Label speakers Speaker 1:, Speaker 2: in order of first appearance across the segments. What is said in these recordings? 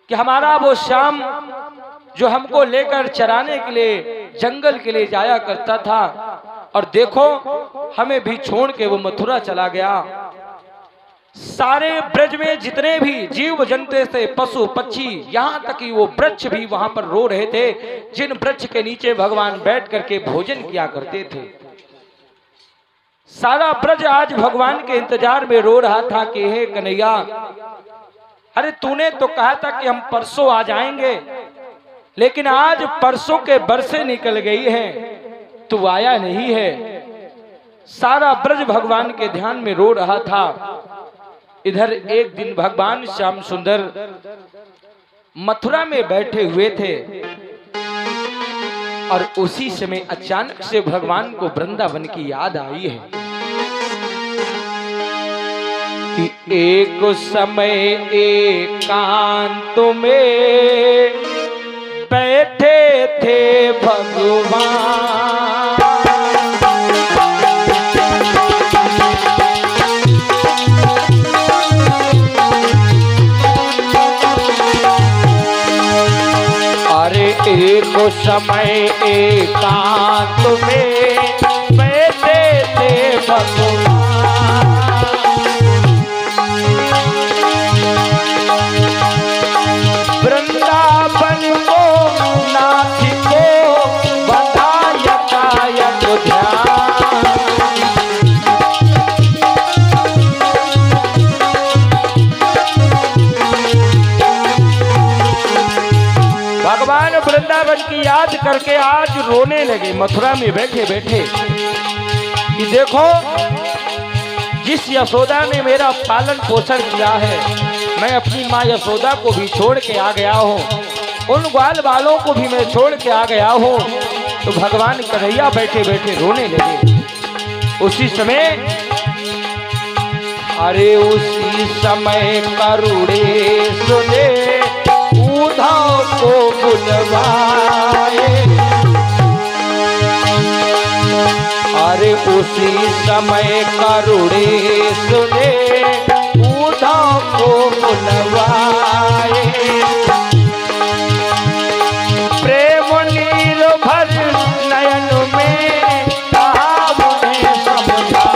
Speaker 1: कि हमारा वो श्याम जो हमको लेकर चराने के लिए जंगल के लिए जाया करता था, और देखो हमें भी छोड़ के वो मथुरा चला गया। सारे ब्रज में जितने भी जीव जंतु थे, पशु पक्षी, यहाँ तक कि वो वृक्ष भी वहां पर रो रहे थे, जिन वृक्ष के नीचे भगवान बैठ करके भोजन किया करते थे। सारा ब्रज आज भगवान के इंतजार में रो रहा था कि हे कन्हैया, अरे तूने तो कहा था कि हम परसों आ जाएंगे, लेकिन आज परसों के बरसे निकल गई है, तू आया नहीं है। सारा ब्रज भगवान के ध्यान में रो रहा था। इधर एक दिन भगवान श्याम सुंदर मथुरा में बैठे हुए थे, और उसी समय अचानक से भगवान को वृंदावन की याद आई है कि एक समय एकांत में बैठे थे भगवान, अरे एक समय एकांत में बैठे थे भगवान, वृंदावन को नाथ को बधाया गायक ध्यान। भगवान वृंदावन की याद करके आज रोने लगे मथुरा में बैठे बैठे कि देखो, जिस यशोदा ने मेरा पालन पोषण किया है, मैं अपनी माँ यशोदा को भी छोड़ के आ गया हूँ, उन ग्वाल बालों को भी मैं छोड़ के आ गया हूँ। तो भगवान कन्हैया बैठे बैठे रोने लगे। उसी समय, अरे उसी समय करुणे सुने उद्धव को बुलवाए, अरे उसी समय करुणे सुने उद्धव को बुलवाए, प्रेम नीर भर नयन में कहा उन्हें समझा,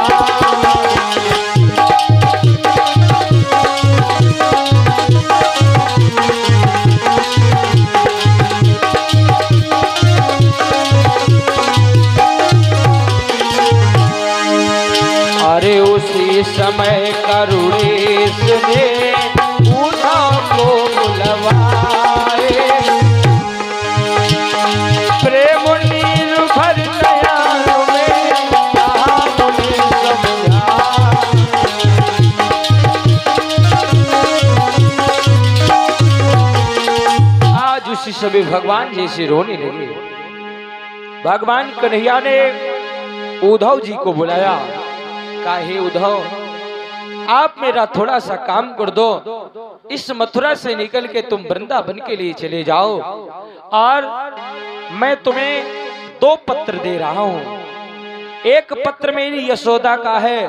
Speaker 1: अरे उसी समय करुणेश ने उद्धव को बुलवाए, प्रेम निर्भर नयन में कहा उन्हें समझा, आज उसी समय भगवान जैसे रोने लगे। भगवान कन्हैया ने उद्धव जी को बुलाया, काहे उद्धव, आप मेरा थोड़ा सा काम कर दो, इस मथुरा से निकल के तुम वृंदावन के लिए चले जाओ, और मैं तुम्हें 2 पत्र दे रहा हूँ। एक पत्र मेरी यशोदा का है,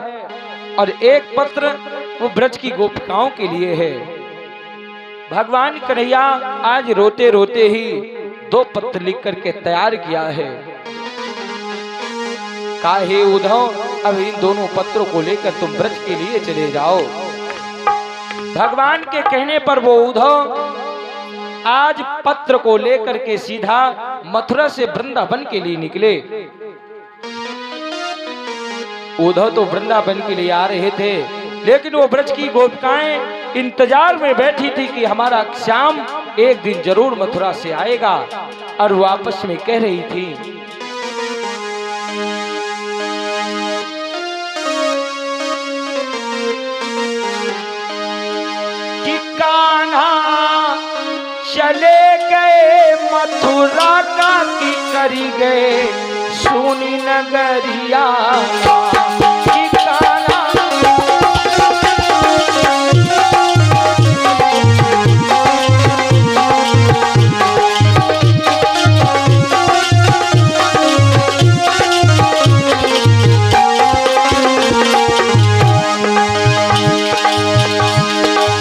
Speaker 1: और एक पत्र वो ब्रज की गोपिकाओं के लिए है। भगवान कन्हैया आज रोते रोते ही 2 पत्र लिख करके तैयार किया है। काहे उद्धव, अब इन दोनों पत्रों को लेकर तुम ब्रज के लिए चले जाओ। भगवान के कहने पर वो उद्धव आज पत्र को लेकर के सीधा मथुरा से वृंदावन के लिए निकले। उद्धव तो वृंदावन के लिए आ रहे थे, लेकिन वो ब्रज की गोपिकाएं इंतजार में बैठी थी कि हमारा श्याम एक दिन जरूर मथुरा से आएगा, और वो आपस में कह रही थी कि कान्हा चले गए मथुरा का की करी गए सुनी नगरिया,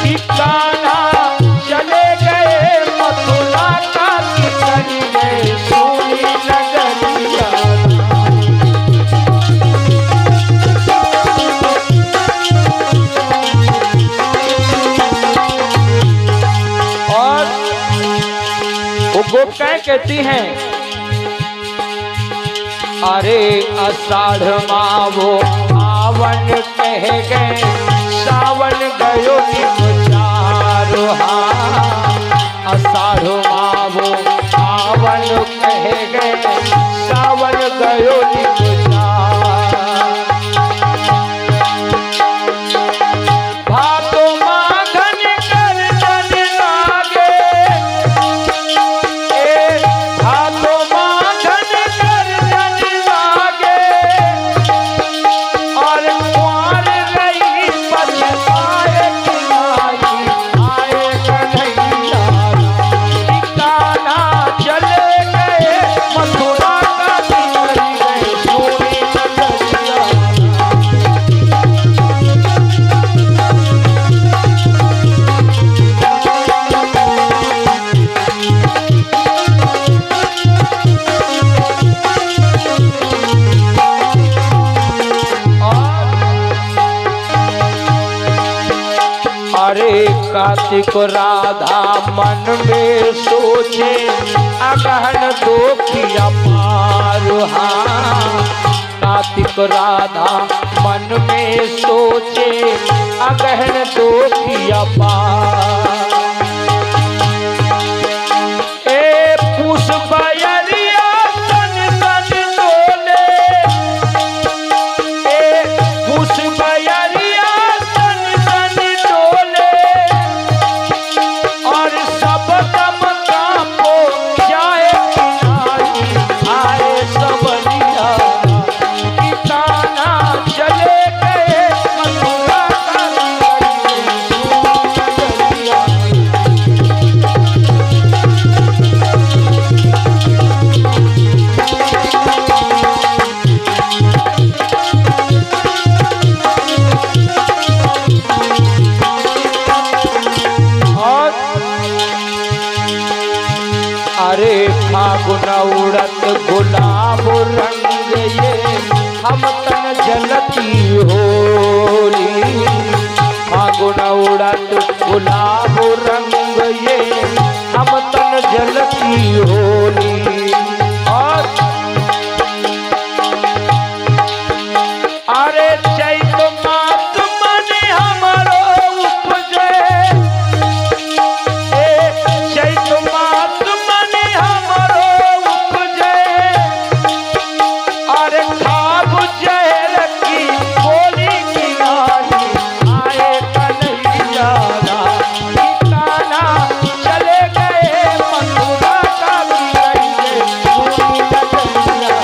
Speaker 1: कि कान्हा चले गए गोपिकाएं कहती हैं, अरे आषाढ़ मावो आवन कह गए, सावन गयो निचारो। आषाढ़ मावो आवन कह गए, सावन गयो निचारो। कार्तिक राधा मन में सोचे, अगहन दुखिया पार। कार्तिक राधा मन में सोचे, अगहन दुखिया पार। ए पुष्प बयरिया सन सन डोले, ए पुष्प बयरिया सन सन डोले, और सब कम कांपो जाए किनारी, आए सबरिया की ताना चले गए मथुरा का नगरिया। अरे फागुन उड़त गुलाब रंग ये, हम तन जलती होली। फागुन उड़त गुलाब रंग ये, हम तन जलती होली। और अरे चैत मास मन हमारो उपजे, चैत मास मन हमारो उपजे, अरे खाब जहर की बोली किनारी, आए कन्हैया की ताना चले गए मथुरा का बिगड़े सुनी नगरिया।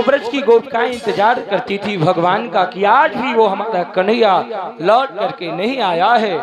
Speaker 1: ब्रज की गोपिकाएं इंतजार करती थी भगवान का कि आज भी वो हमारा कन्हैया लौट करके नहीं आया है।